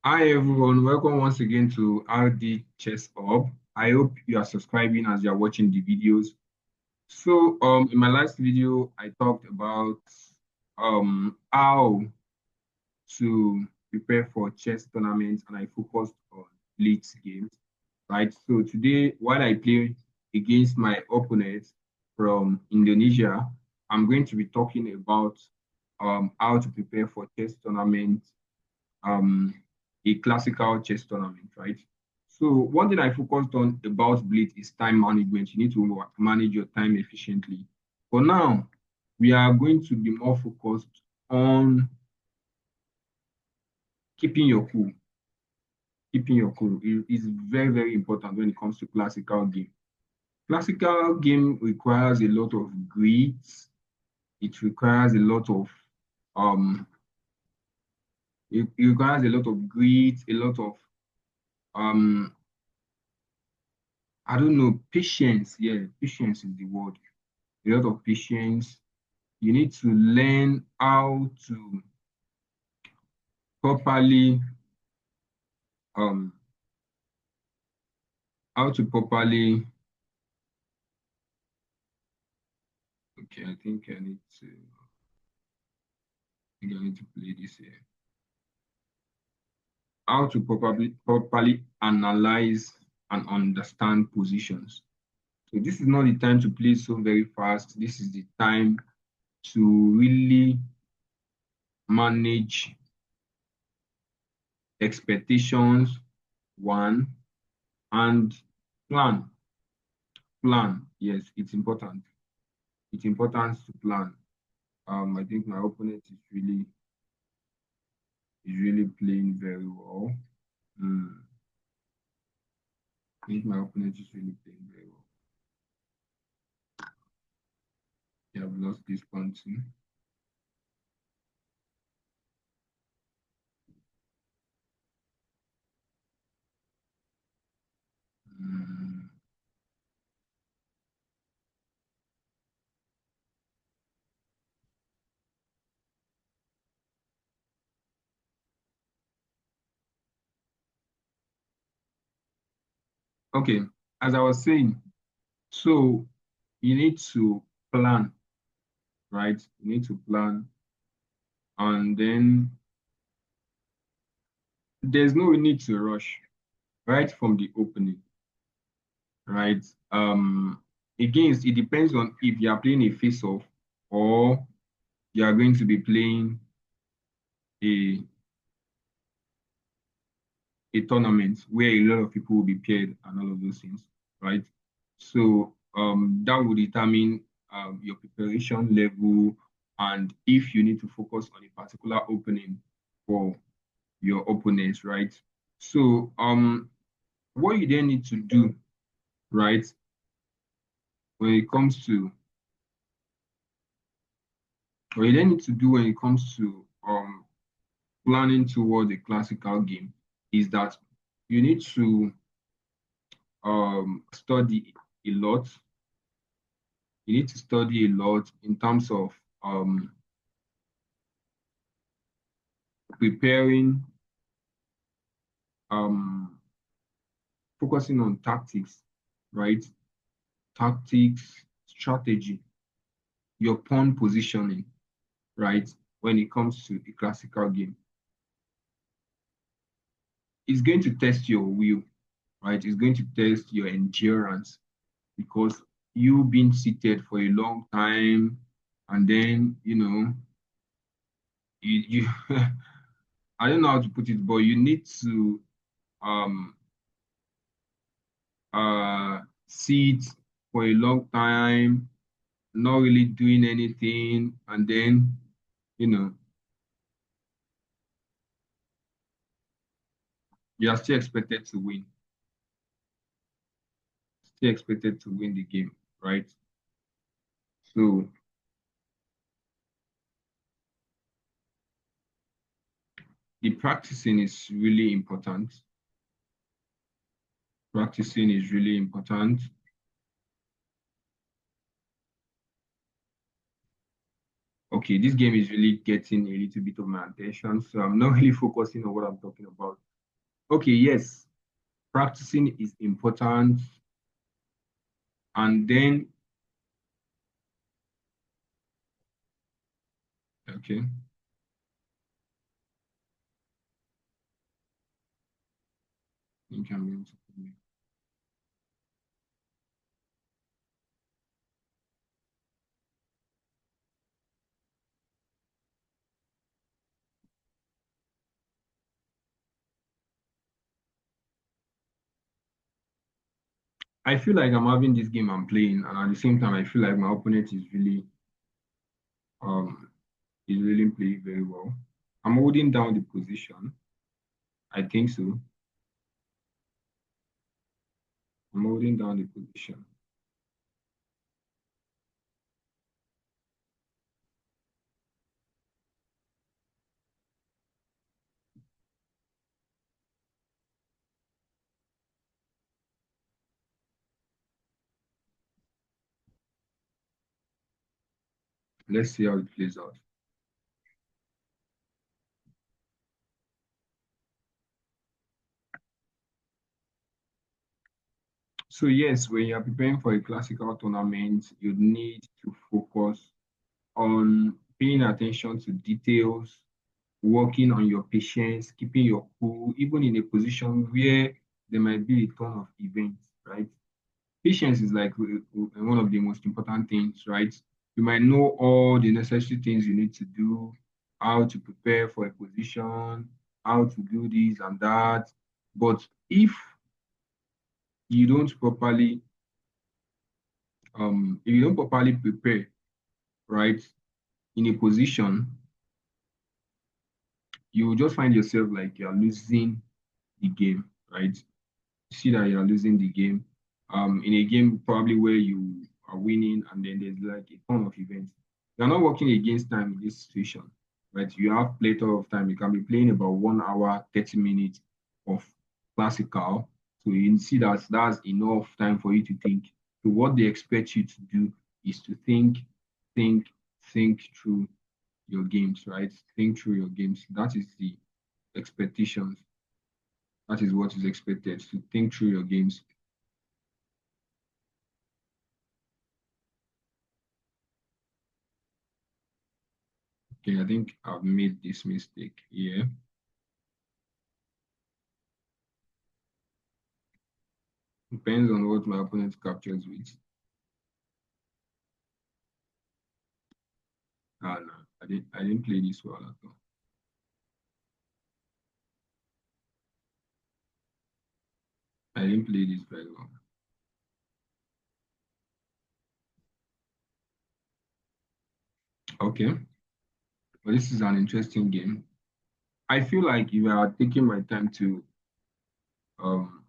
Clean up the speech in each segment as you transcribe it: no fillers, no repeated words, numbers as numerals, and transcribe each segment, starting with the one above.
Hi everyone, welcome once again to RD Chess Hub. I hope you are subscribing as you are watching the videos. In my last video, I talked about how to prepare for chess tournaments, and I focused on blitz games, right? So today, while I play against my opponent from Indonesia, I'm going to be talking about how to prepare for chess tournaments, um, a classical chess tournament, right? So one thing I focused on about Blitz is time management. You need to manage your time efficiently. For now, we are going to be more focused on keeping your cool. Keeping your cool is very, very important when it comes to classical game. Classical game requires a lot of grit. It requires a lot of um it requires a lot of grit, a lot of um I don't know, patience. Yeah, patience is the word. A lot of patience. You need to learn properly, um, how to properly. Okay, I need to play this here. How to properly analyze and understand positions. So this is not the time to play so very fast. This is the time to really manage expectations, one, and plan. Plan, yes, it's important. It's important to plan. I think my opponent is really playing very well. Mm, I think my opponent is really playing very well. They have lost this one too. Mm, okay, as I was saying, so you need to plan, right? You need to plan, and then there's no need to rush right from the opening, right? Again, it depends on if you are playing a face-off or you are going to be playing a a tournament where a lot of people will be paired and all of those things, right? So that will determine your preparation level and if you need to focus on a particular opening for your opponents, right? So what you then need to do, right, when it comes to what you then need to do when it comes to planning toward a classical game is that you need to study a lot. You need to study a lot in terms of um, preparing, um, focusing on tactics, right? Tactics, strategy, your pawn positioning, right? When it comes to a classical game, it's going to test your will, right? It's going to test your endurance because you've been seated for a long time, and then you I don't know how to put it, but you need to um sit for a long time, not really doing anything, and then you know you are still expected to win the game, right? So the practicing is really important. Practicing is really important. Okay, this game is really getting a little bit of my attention, so I'm not really focusing on what I'm talking about. Okay, yes, practicing is important. And then, okay, you can be able to- I feel like I'm having this game I'm playing, and at the same time, I feel like my opponent um is really playing very well. I'm holding down the position. I think so. I'm holding down the position. Let's see how it plays out. So yes, when you're preparing for a classical tournament, you need to focus on paying attention to details, working on your patience, keeping your cool, even in a position where there might be a ton of events, right? Patience is like one of the most important things, right? You might know all the necessary things you need to do, how to prepare for a position, how to do this and that. But you don't properly, if you don't properly prepare, right, in a position, you will just find yourself like you're losing the game, right? See that you're losing the game. In a game probably where you are winning and then there's like a ton of events. You're not working against time in this situation, right? You have plethora of time. You can be playing about 1 hour, 30 minutes of classical. So you see that that's enough time for you to think. So what they expect you to do is to think, think through your games, right? Think through your games. That is the expectations. That is what is expected to think through your games. Okay, I think I've made this mistake here. Depends on what my opponent captures with. Ah, no, I didn't play this well at all. I didn't play this very well. Okay, but this is an interesting game. I feel like if I had taken my time um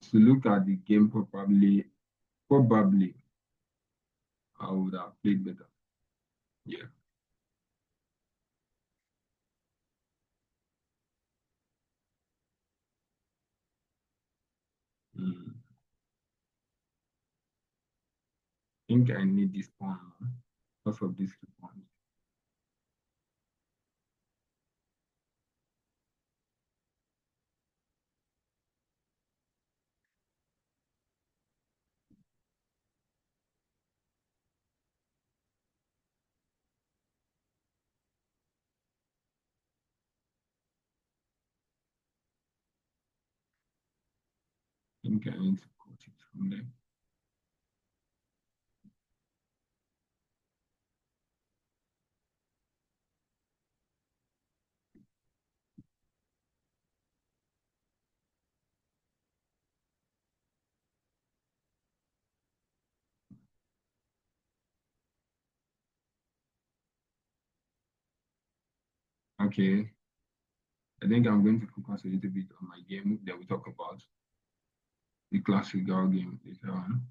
to look at the game probably I would have played better. Yeah. Mm. I think I need this pawn now because of these 2 pawns. I think I need to cut it from there. Okay, I think I'm going to focus a little bit on my game. Then we talk about the classical game later on.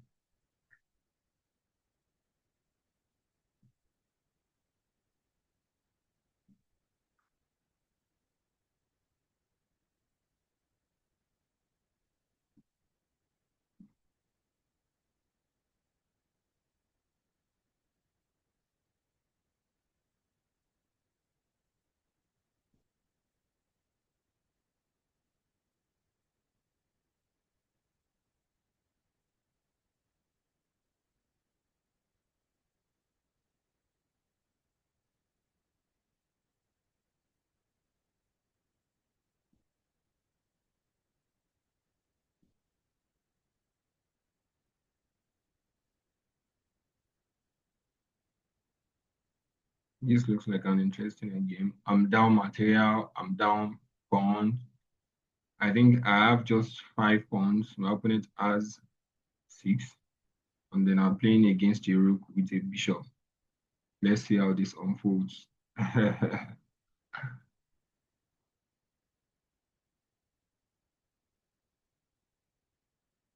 This looks like an interesting game. I'm down material. I'm down pawn. I think I have just 5 pawns. My opponent has 6. And then I'm playing against a rook with a bishop. Let's see how this unfolds.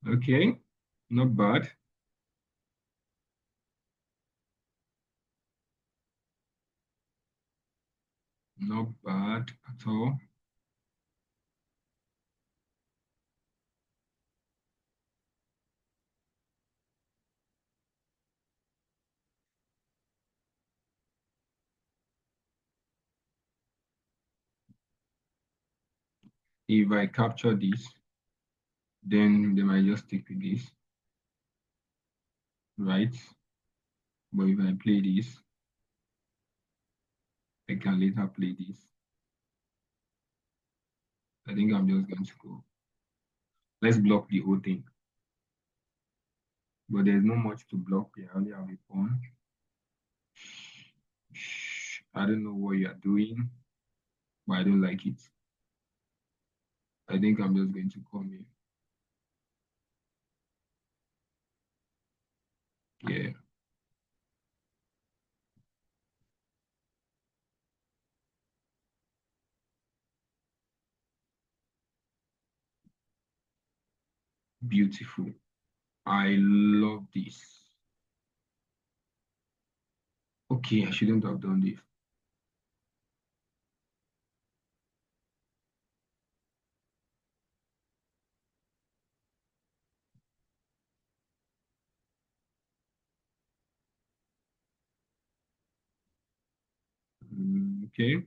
Okay, not bad. Not bad at all. If I capture this, then they might just stick with this, right? But if I play this, I can later play this. I think I'm just going to go. Let's block the whole thing. But there's not much to block here. I only have a pawn. I don't know what you are doing, but I don't like it. I think I'm just going to come here. Yeah, beautiful. I love this. Okay, I shouldn't have done this. Okay,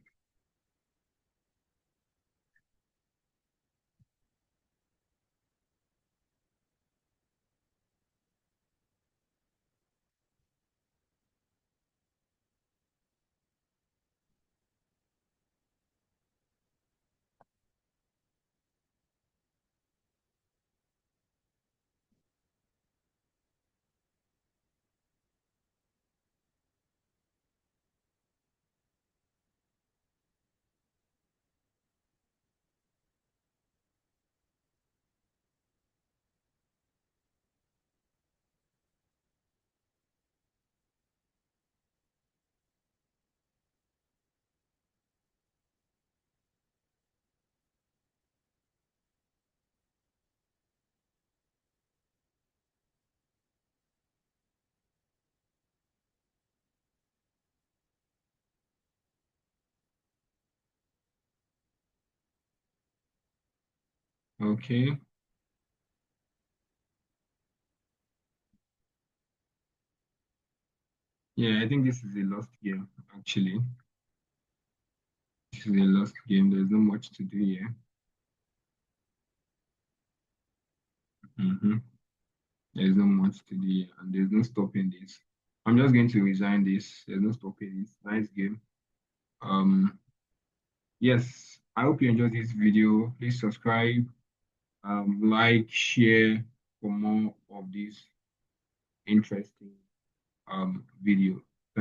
okay. Yeah, I think this is a lost game, actually. This is a lost game. There's not much to do here. hmm There's not much to do here, and there's no stopping this. I'm just going to resign this. There's no stopping this. Nice game. Um, yes, I hope you enjoyed this video. Please subscribe, like, share for more of these interesting videos.